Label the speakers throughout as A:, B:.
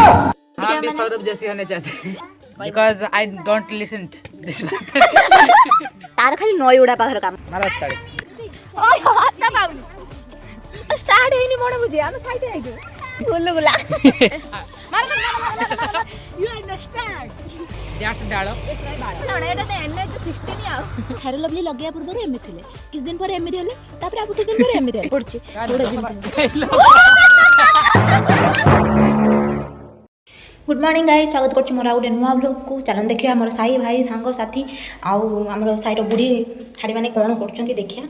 A: हाँ भी सौरभ जैसी होने चाहते हैं because I don't listen this
B: तार खाली नई उड़ा पाखर काम
A: मारा तड़े
B: ओय हत्ता पाउनी स्टार्ट हेनी मोड़ बुझे हम खाइते आइजो बोल बोला मार यू अंडरस्टैंड
A: दैट्स डालो
B: नणे एटा ते एनएच 16 आ फेर लवली लगिया पूर्व एमि थिले किस दिन पर एमि हेले तापर आ किस दिन पर एमि हेले पड़छि गुड मॉर्निंग गाइस स्वागत करछि मोर आउट नुआ ब्लॉग को चलन देखिया मोर साई भाई सांग साथी आउ हमर साईर बुढ़ी ठाड़ी माने कोन करछन कि देखिया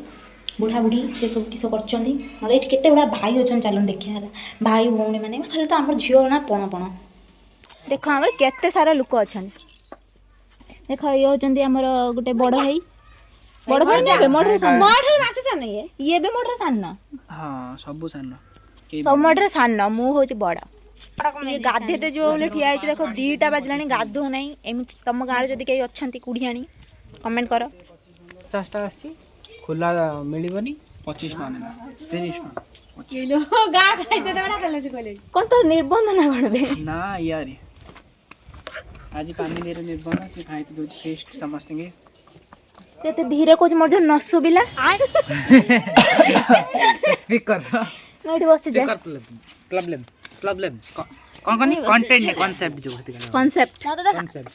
B: बुढ़ा बुढ़ी से सब किस करछन मोर एठी केते बडा भाई अछन चलन देखिया भाई भौणी माने खाली तो हमर झियो ना पण पण देखो हमर केते सारा लोक अछन देखो ये होचंदी हमर गुटे बड़ भाई ने मोटर सान मोटर मासे सान ये बे मोटर सान
A: हां सब सान
B: सब मोटर सान मु होची बड़ ये गाधेते जो बोले ठिया है देखो 2टा बाजलानी गाधो नहीं एमती तुम गाँव जदि कहीं अच्छा कुड़ियाणी कमेंट कर
A: 50 टा आसी खुला मिलबनी 25 टा ना 30 टा
B: कौन तो निर्बंध ना करबे
A: ना यार आज पानी देर निर्बंध से खाई तो फेस्ट समझते
B: केते धीरे कुछ मोर जो नसु बिला
A: स्पीकर
B: नैठी बस जा
A: प्रॉब्लम कौन कौन कंटेंट है कांसेप्ट जो होती है
B: कांसेप्ट
A: कांसेप्ट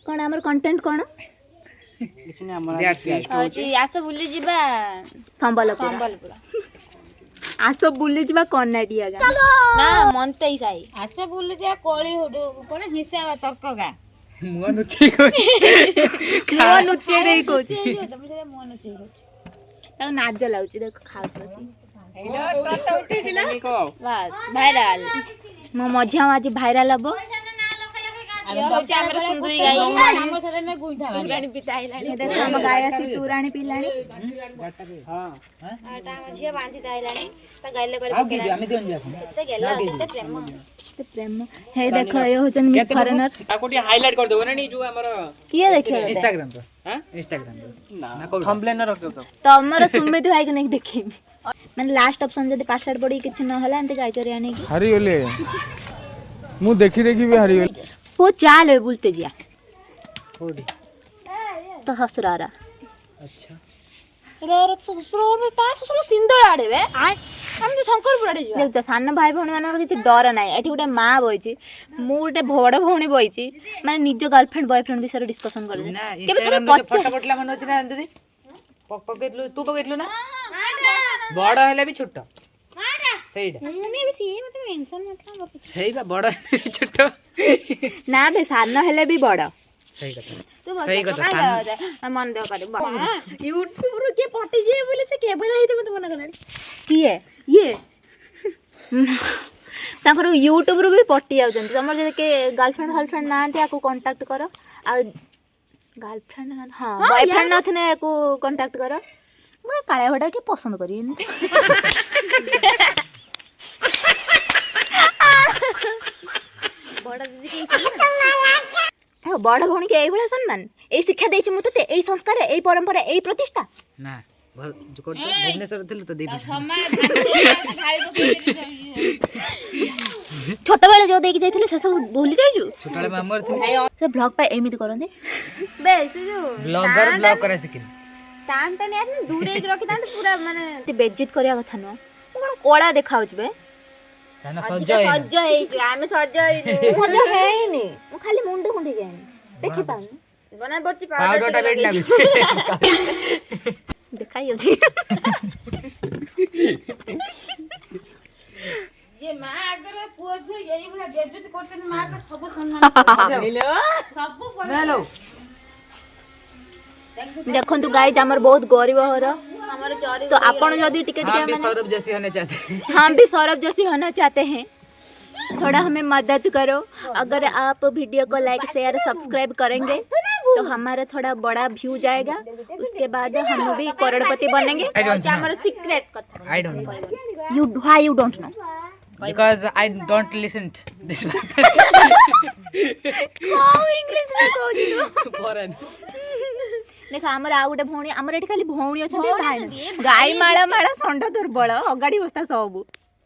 B: कोन हमर कंटेंट कोन
A: किछ ने हमरा
C: जी आस बुली जिबा
B: संबलपुर आस बुली जिबा कर्नाटिया गा
C: ना मनते साई आस बुली जा कोली होडो कोन हिसाब तर्क गा
A: मुआ नुचे
B: रे को
C: तुम से मुआ नुचे
B: ता नाज लाउची देख खाउछ बसी
A: हेलो तो उठी दिला
C: बस भाइराल
B: मो मझिया आज भाइराल हबो
C: ये होचे हमर सुंदरी गाई हम सारे में गुइठा रानी पिताइलानी
B: देख हम गाय आसी तुराणी पिलाणी
A: हां
C: आटा मझिया बांधी ताइलानी त गाइले करे
A: आ के हमें देन जा
C: केते गेला केते प्रेम
B: ते प्रेम हे देख ये होचन मिस फॉरेनर
A: आ कोटी हाइलाइट कर दो ना जो हमर
B: किए देखियो
A: इंस्टाग्राम पर हां इंस्टाग्राम ना को थंबनेल रख दो
B: तमर सुमित भाई के नहीं देखी माने लास्ट ऑप्शन जदी पासवर्ड पड़ी किछ न होला एंते गाय चोरी आने की
D: हरी होले मु देखी भी हरी होले
B: वो चाल बोलते जिया
A: थोड़ी
B: तो हसरारा
A: अच्छा
C: रो ससुर में पास ससुर सिंदर आडे बे हम जो शंकरपुर आडे जिवा
B: देख सान भाई भौणी मानर किछ डर नाही एठी गुटे मां बइची मु गुटे बड़ भौणी बइची माने निज गर्लफ्रेंड बॉयफ्रेंड विषय डिस्कशन कर
A: ना इंस्टाग्राम फोटो पटला मन होची ना दीदी पकेतलु तू पकेतलु ना बड़ हेले भी छोट सहीटा
C: मुने भी सी मत मेंशन मत
A: सही बा बड़ छोट
B: ना बे सान हेले भी बड़
A: सही कथा
C: तू
A: सही कथा
C: मन देव करे
B: यूट्यूब रो के पटी जे बोले से केबल आइते मत मना करलानी किए ये ताकर यूट्यूब रो भी पटी आ जंती हमर जे के गर्लफ्रेंड ना आते आको कांटेक्ट करो आ गर्लफ्रेंड ना हां बॉयफ्रेंड नथने को कांटेक्ट करो मैं काळे भडा के पसंद करी
C: बड़ा दीदी के
B: बड़ भौणी के एई सम्मान एई शिक्षा देछि मु तते एई संस्कार एई परंपरा एई प्रतिष्ठा
A: ना जो को भुवनेश्वर थिल तो देबी
B: छोट बेले जो देखि जाइथिले से सब भूली जाइजु
A: छोट बेले हमर थी
B: से ब्लॉग पे एमिति करंदे
C: बे से जो
A: ब्लॉगर ब्लॉग करे सिकिन
C: टान टान यार दूर एक रखि तान पूरा माने
B: ते बेइज्जत करिया कथा न कोन कोळा देखाउछ बे
A: ना
C: सज्ज हेइ जो आमे सज्ज हेइ
B: मजा हेइनी मु खाली मुंड खुंडी जाइनी देखि पानी
C: बना बर्ची
A: पाउडर टा बेड लागुछ
B: देखाइयो जी
C: ये मां अगर पुओ जो यही बना बेइज्जत करते न मां का सब सम्मान हेलो सब
A: हेलो
B: देखंतु गाइस हमर बहुत गरीब घर
C: हमारे चोरी
B: तो आपण जदी टिकट
A: हम भी
B: माने
A: सौरभ जैसी होने चाहते हैं
B: हम भी सौरभ जैसी होना चाहते हैं थोड़ा हमें मदद करो अगर आप वीडियो को लाइक शेयर सब्सक्राइब करेंगे तो हमारा थोड़ा बड़ा व्यू जाएगा उसके बाद हम भी करोड़पति बनेंगे
C: हमारा सीक्रेट कथा
A: I don't know
B: you why you don't know
A: because I don't listen this
B: how English में कहू दिलो
A: फॉरेन
B: देखा हमर आ गुटे भौणी हमर एठी खाली भौणी अछन भाई गाई माळा माळा संड दुर्बल अगाडी बस्ता सब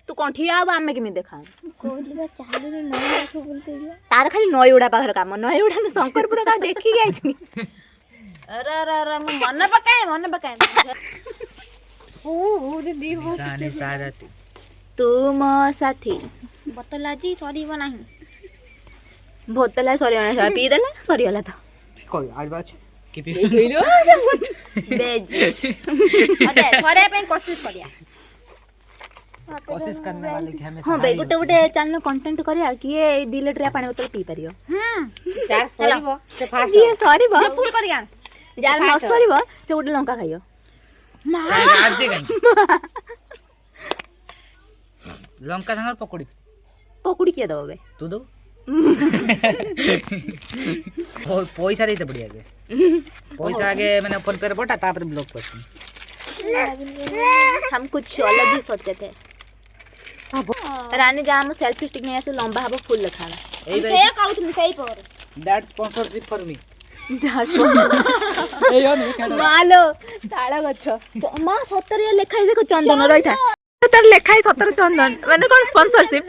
B: तू कौन ठिया अब आमे केमी देखा
C: कोइले चालू रे नई आखो बोलते दिया
B: तार खाली नई उड़ा पाखर काम नई उड़ा न शंकरपुर का देखि गई छी
C: अरे अरे अरे मन पकाए ओ दीदी हो
A: सानी सारथी
B: तू मो साथी
C: बोतल आजी सॉरी बनाही
B: बोतल सरी ना पी देला सरी होला तो
A: कोई आज बात कि पी
B: बेजी
C: अरे थोड़े पे कोशिश करिया
A: कोशिश करने वाले के हमेशा
B: हां बे गोटे गोटे चैनल कंटेंट करिया कि ये 2 लीटर पानी बोतल पी परियो
A: चार सरीबो से फास्ट
B: ये सॉरी बा
C: जो फुल करिया
B: यार न सॉरी बा से गोटे लंका खाइयो
A: आज जे गई लंका संग पकोड़ी
B: पकोड़ी किया दबो बे
A: तू दो पैसा देते बढ़िया के पैसा आगे मैंने ओपन कर बोटा तापर ब्लॉक करती
B: हम कुछ अलग ही सोचे थे रानी जा हम सेल्फी स्टिक नहीं ऐसे लंबा हबो फुल लखाना
A: ए भाई
C: से कहू तुम सही पर
A: दैट स्पॉन्सरशिप फॉर मी ए यो नहीं कहना
B: मालो ताड़ा गछ मा 70 लेखाई देखो चंदन रहिथा तर लेखाई 70 चंदन माने कोन स्पॉन्सरशिप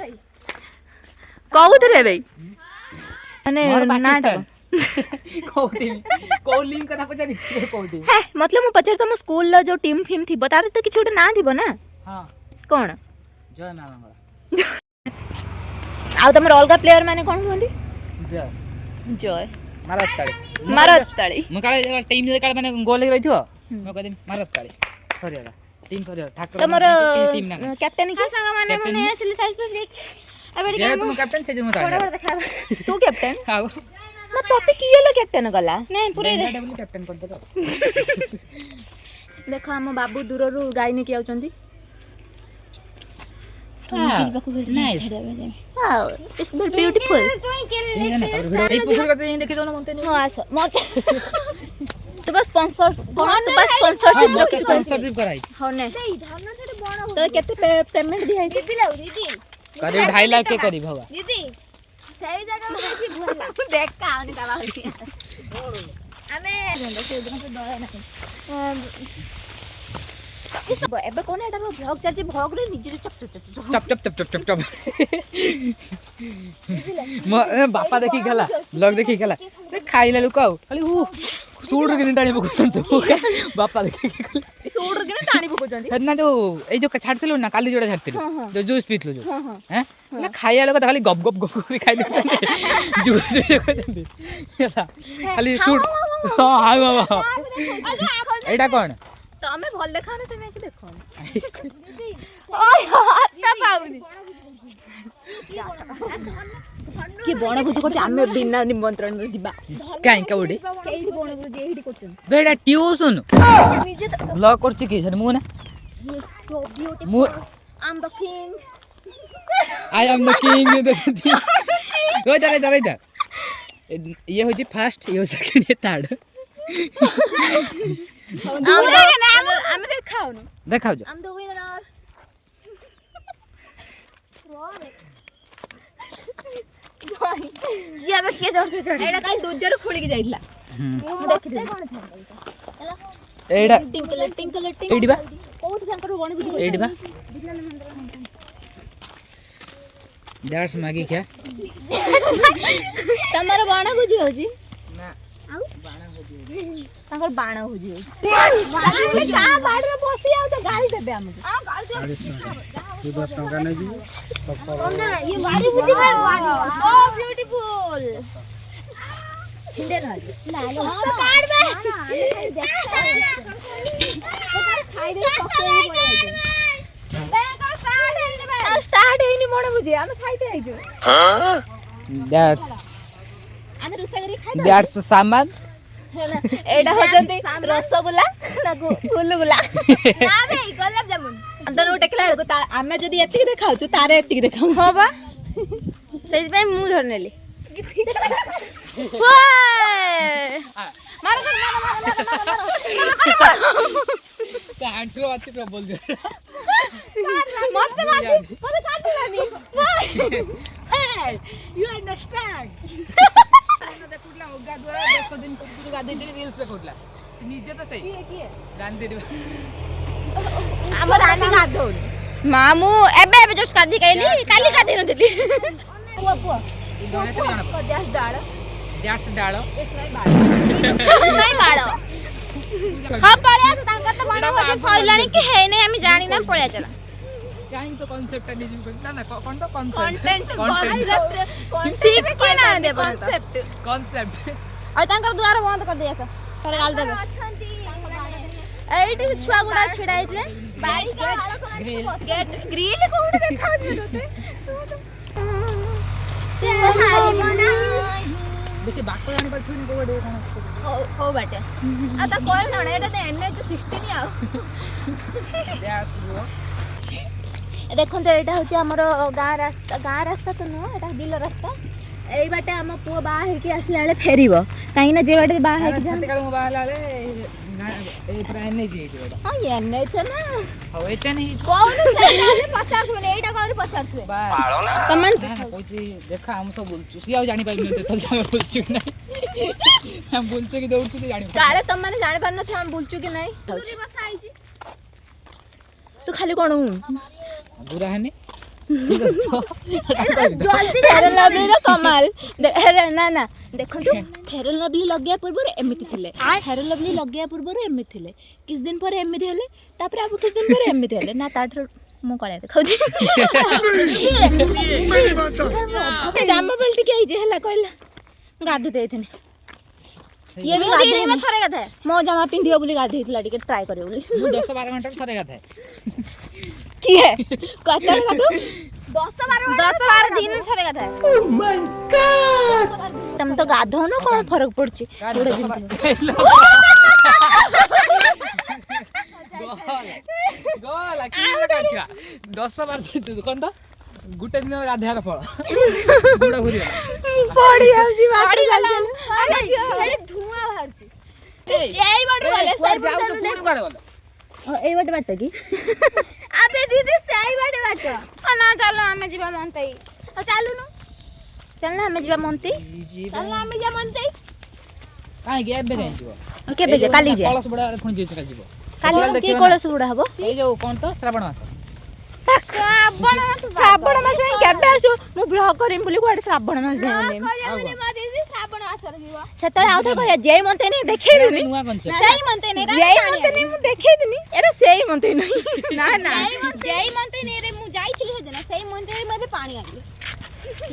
B: कहू रे भाई माने नाटा
A: कोटी को लिंक कथा पचारी कोटी
B: है मतलब मु पचार तुम स्कूल लो जो टीम फिम थी बता तो किछ उठे ना थीबो ना
A: हां
B: कोन
A: जय मांगला
B: आ तमर अलगा प्लेयर माने कोन होंदी
A: जय
B: जय
A: मारत ताली मु काले टीम दे काले माने गोल रही थियो मु कहदे मारत ताली सॉरी होला टीम सॉरी ठाकुर
B: तमर
A: टीम ना
B: कैप्टन की
C: संग माने माने असली साइज पे देख अबे
A: जे तुम कैप्टन से जो
C: बड़ा बड़ा देखा
B: तू कैप्टन
A: हां
B: म तोते कियलो कैप्टन गला
C: नहीं पूरे
A: डबल कैप्टन कर दे
B: देखो हम बाबू दूररू गाय ने किया उचंदी
A: nice
B: wow it's very beautiful
A: ये ना और वीडियो एक पुकुर करते हैं देखि दो ना मनते नहीं
B: हां आसो मत तो बस स्पॉन्सर कौन तो बस स्पॉन्सरशिप
A: हां
B: रखि
A: स्पॉन्सरशिप कराई
B: हो ने
C: धारणा से बड़ा
B: तो केते पेमेंट दिहाई
C: दीदी लाओ दीदी
A: करीब 2.5 लाख के करीब होगा
C: दीदी सही जगह में देखी भूला
B: देख का आनी दवा होई
C: हमें से दिन से डर है ना
B: एबे कोन एटा भ्लॉग चलछि भ्लॉग रे निजे चप चप
A: चप बापा देखि गेला ब्लॉग देखि गेला खाइले लुक खाली सूड रे टाणी पकुछन बापा देखि
B: सूड रे टाणी पकुछन
A: ना जो ए जो छाड़थिलु ना काली जोड़ा छाड़थिलु जो जूस पीतलु जो हैं ना खाइया लोग खाली गप गप गप खाइ देछन जूस पीछन खाली सूड हां हां एटा कोन
B: तो हमें भल देखाने से नहीं देखो ओय हत्ता पाउनी कि बण भुज करछ हमें बिना निमंत्रण रे जिबा
A: काई का ओडी
C: केही बण बुझे एही करछन
A: बेटा ट्यूशन
C: निजे तो
A: ब्लॉग करछ की सर मु ना
C: यस सो ब्यूटीफुल
A: मु
C: I am the king
A: I am the king रोज जा ये हो जी फर्स्ट ये हो सेकंड ये थर्ड
B: हमें देखाओ न
A: देखाओ जो
C: आई एम द विनर
B: जिया बे के जोर से चढ़ एडा काल दूजर खुली के जाइतला
C: मु देखिते कोन था
A: एडा
C: टिंकल
A: एडी बा
C: कोउठ संकर बण बुझे
A: एडी बा दैट्स मागी क्या
B: तमर बाण भुजी हो जी
A: ना
B: ताकर बाण भुजी हो
C: का बाड़ में बसी आउ तो गाली देबे हमके हां गाली दे
D: 10 टका नहीं दी
C: ये बाड़ी बुद्धि भाई ओ ब्यूटीफुल
B: हिंदे ना
C: ना तो काट दे खाई दे पकड़े पड़े
B: स्टार्ट है नहीं मोड़ भुजी हम खाइते आइजो
A: दैट्स
C: आमे रुसगरी खाई
A: दैट्स सामान
B: एडा होजंती रसगुल्ला ना गुलगुला
C: ना बे गुलाब जामुन
B: अंदर उठेकला बेलको आमे जदी एतिक देखाउछु तारे एतिक देखाउ
C: हो बा सही पे मुंह धरनेली
B: मारो
A: कांट्रो आती बोल दे
B: मत काटलानी
C: यू अंडरस्टैंड
A: देखुला होगा 10 दिन पूरा गाधी दिन रील्स देखुला निजे तो सही
B: किए
A: गांधी
B: हमर रानी गाधो ମାମୁଁ ଏବେ ଏବେ ଜଷ୍ଟ କାଲି କାଲି କାଲି ନଥିଲି ପୁଅ ପୁଅ
A: ଦ୍ୟାଟ୍ସ ଡାଳ
B: ନାଇଁ ବାଳ ହଁ ପଳେଇ ଆସ ତାଙ୍କର ତ ବଡ଼ ଭୋଜି ସଇଲାଣି କି ହେଇନି ଆମେ ଜାଣି ନା ପଳେଇ ଆସ
A: କାହିଁକି ତ କନସେପ୍ଟଟା ନିଜକୁ ନା ନା କଣ ତ
B: କଣ୍ଟେଣ୍ଟ
A: କନସେପ୍ଟ
B: ସିପ୍ କି ନା ଦେ କନସେପ୍ଟ
A: କନସେପ୍ଟ
B: ଆଉ ତାଙ୍କର ଦୁଆର ବନ୍ଦ କରି ଦେଇ ଆସ ଥରେ ଗାଲ ଦେବେ ଏଇଠି ଛୁଆ ଗୁଡା ଛିଡା ହେଇଥିଲେ ଗ୍ରିଲ କୋଉଠି ଦେଖାଉଛି ତତେ
A: ବେଶୀ ବାଟ ଜାଣି ପାରୁଥିନି କୋଉଠି କଣ
B: ହଉ ବାଟେ ଆଉ ତା କହିବ ନା ଏଇଟା ତ NH 16 ଆଉ
A: ଦ୍ୟାଟ୍ସ ଗୋ
B: ଦେଖନ୍ତୁ ଏଇଟା ହଉଛି ଆମର ଗାଁ ରାସ୍ତା ତ ନୁହଁ ଏଇଟା ବିଲ ରାସ୍ତା ଏଇ ବାଟେ ଆମ ପୁଅ ବାହା ହେଇକି ଆସିଲା ବେଳେ ଫେରିବ କାହିଁକି ନା ଯେ ବାଟେ ବାହା ହେଇକି
A: ସେତେ କାଳେ ମୁଁ ବାହାରିଲା ବେଳେ ଏଇ ପୁରା NH ହେଇଯିବ ଏଇଟା
B: ହଁ NH ନା
A: ହଉ HN ହେଇଯିବ
B: କହୁନୁ ପଚାରୁଥିବେ ଏଇଟା କହୁନୁ ପଚାରୁଥିବେ ତମେ
A: କହୁଛି ଦେଖା ଆମେ ସବୁ ବୁଲୁଛୁ ସିଏ ଆଉ ଜାଣିପାରିବନି ଯେତେବେଳେ ଆମେ ବୁଲୁଛୁ କି ନାହିଁ ଆମେ ବୁଲୁଛୁ କି ଦୌଡ଼ୁଛୁ ସେ ଜାଣିପାରିବ
B: କାଳେ ତମମାନେ ଜାଣିପାରୁନଥିବ ଆମେ ବୁଲଛୁ କି ନାହିଁ ତୁ ଖାଲି କଣ
A: ବୁରା ହେନି
B: ଜଲ୍ଦି ଫେରନ୍ ଲଭଲିର କମାଲ ନା ନା ଦେଖନ୍ତୁ ଫେରନ୍ ଲଭଲି ଲଗେଇବା ପୂର୍ବରୁ ଏମିତି ଥିଲେ ଫେରନ୍ ଲଭଲି ଲଗେଇବା ପୂର୍ବରୁ ଏମିତି ଥିଲେ କିଛି ଦିନ ପରେ ଏମିତି ହେଲେ ତାପରେ ଆଉ କିଛି ଦିନ ପରେ ଏମିତି ହେଲେ ନା ତାଠାରୁ ମୁଁ କଳିଆ ଦେଖାଉଛି ଜାମା ବେଳ ଟିକେ ହେଇଛି ହେଲା କହିଲା ଗାଧେଇ ଦେଇଥିଲି ଇଏ ବି ଗାଧେଇ ଥରେ ଗାଧାଏ ମୋ ଜାମା ପିନ୍ଧିବ ବୋଲି ଗାଧେଇଥିଲା ଟିକେ ଟ୍ରାଏ କରିବ ବୋଲି
A: ମୁଁ 10-12 ଘଣ୍ଟାରେ ଥରେ ଗାଧାଏ
B: କିଏ କେତେବେଳେ ଗାଧଉ 10-12 ଦିନ ଥରେ ଗାଧାଏ ତମେ ତ ଗାଧଉନ କଣ ଫରକ ପଡୁଛି
A: କଣ ତ ଗୋଟେ ଦିନ ଗାଧେଇବାର ଫଳ ଗୁଡ ଘୁରିବା
B: ପଡି ଯାଉଛି ଧୂଆଁ ବାହାରୁଛି ଏଇ ବାଟେ ଗଲେ ସେଇ ବାଟେ ଏଇ ବାଟେ ବାଟ କି ଆବେ ଦିଦି ସେଇ ବାଟେ ବାଟ ନା ଚାଲ ଆମେ ଯିବା ମନ୍ତେଇ ଚାଲୁନୁ ଚାଲନା ଆମେ ଯିବା ମନ୍ତେଇ ଚାଲନା ଆମେ ଯିବା ମନ୍ତେଇ
A: କାହିଁକି ଏବେ କାହିଁ ଯିବ
B: କେବେ ଯିବା କାଲି ଯିବା
A: କଳସ ବୁଡ଼ା ପୁଣି ଯିବ ଯିବ
B: କାଲି କି କଳସ ବୁଡ଼ା ହବ
A: ଏଇ ଯୋଉ କଣ ତ ଶ୍ରାବଣ ମାସ
B: ଶ୍ରାବଣ ମାସ କେବେ ଆସିବ ମୁଁ ବ୍ଲଗ କରିବି ବୋଲି କୁଆଡେ ଶ୍ରାବଣ ମାସ ସେତେବେଳେ ଆଉ ଥରେ କରିବା ଜୟ ମନ୍ତେଇ ଦେଖେଇଦେବି
A: ନୂଆ କନସେପ୍ଟ
B: ସେଇ ମନ୍ତେଇ ଜୟ ମନ୍ତେଇ ମୁଁ ଦେଖେଇଦେବି ଏରା ସେଇ ମନ୍ତେଇ ନୁହେଁ ନା ନା ଜୟ ମନ୍ତେଇ ରେ ମୁଁ ଯାଇଥିଲି ସେଦିନ ସେଇ ମନ୍ତେଇ ମୁଁ ଏବେ ପାଣି ଆଣିଲି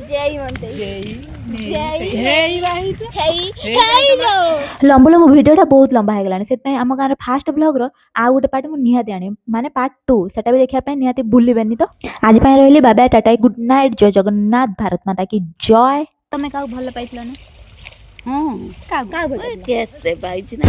B: ଜୟ ମନ୍ତେଇ ଲମ୍ବ ଲମ୍ବ ଭିଡ଼ିଓଟା ବହୁତ ଲମ୍ବା ହେଇଗଲାଣି ସେଥିପାଇଁ ଆମ ଗାଁର ଫାଷ୍ଟ ବ୍ଲଗ୍ର ଆଉ ଗୋଟେ ପାର୍ଟ ମୁଁ ନିହାତି ଆଣିବି ମାନେ ପାର୍ଟ 2 ସେଟା ବି ଦେଖିବା ପାଇଁ ନିହାତି ଭୁଲିବେନି ତ ଆଜି ପାଇଁ ରହିଲି bye bye tata good night ଜୟ ଜଗନ୍ନାଥ ଭାରତ ମାତା କି ଜୟ ତମେ କାହାକୁ ଭଲ ପାଇଥିଲ ନା
C: ହଁ
B: କାହାକୁ ଭଲ
C: କେତେ ପାଇଛି ନା